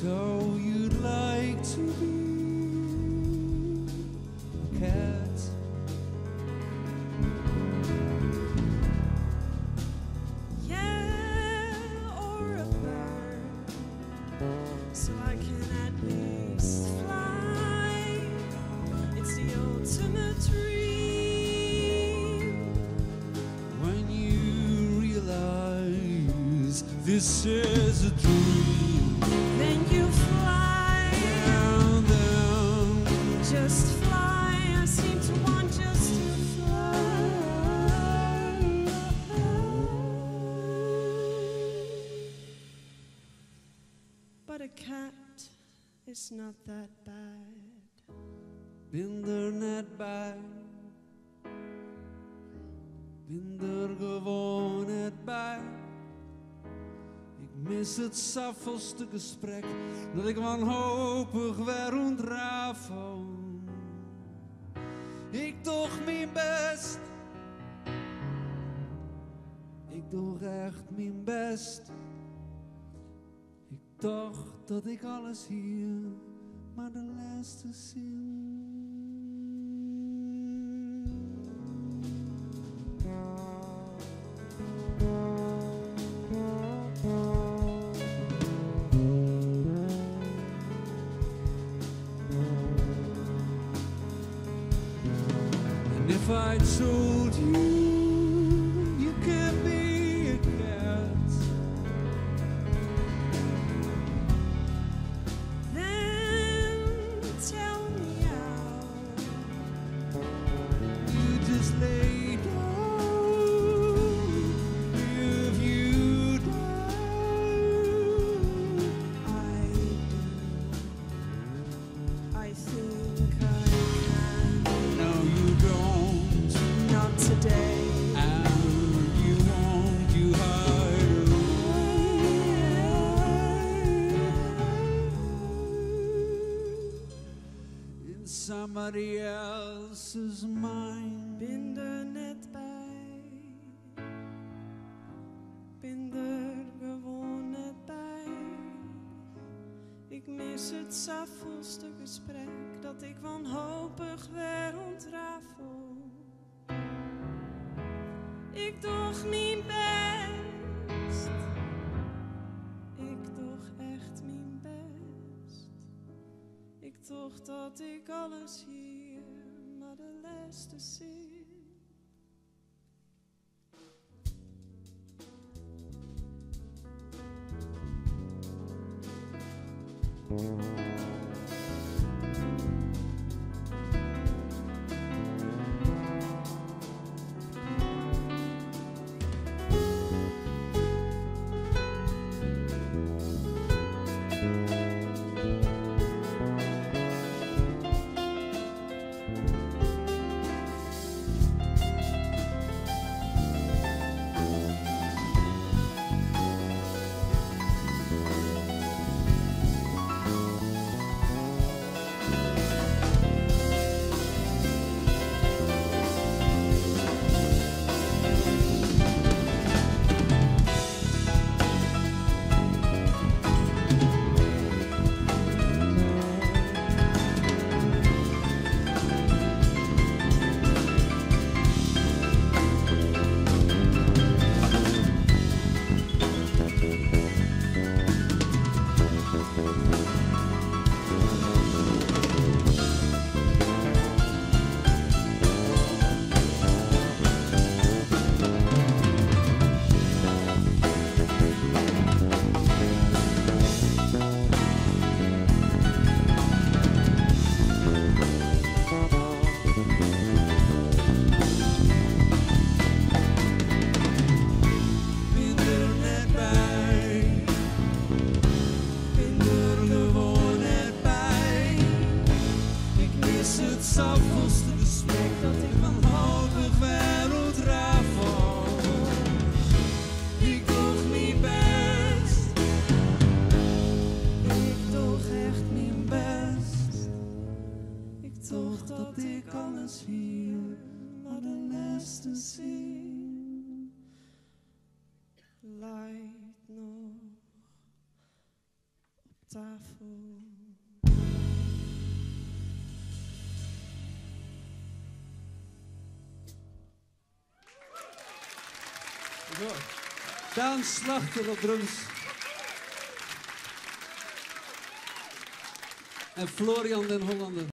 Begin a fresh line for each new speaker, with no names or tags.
So you'd like to be a cat?
Yeah, or a bird, so I can at least fly. It's the ultimate dream.
When you realize this is a dream,
Then you fly,
down, down.
just fly. I seem to want just to fly. But a cat is not that bad.
Ben er net bij, ben er gewoon net bij. Ik mis het saffelste gesprek dat ik wanhopig weer ontrafel. Ik toch mijn best, ik doe echt mijn best. Ik dacht dat ik alles hier, maar de laatste zin. And if I told you you could be a cat,
Then tell me how.
you just lay down. If you die,
I think I can.
no you don't,
Not today.
and you won't, you hide in somebody else's mind.
Ben er net bij. Ben er gewoon net bij. Ik mis het saffelste gesprek dat ik wanhopig weer ontrafel. Ik doe mijn best. Ik doe echt mijn best. Ik dacht dat ik alles hier, maar de laatste zin. Light nog op tafel.
Zo. Daan Slachter op drums. En Florian den Hollander.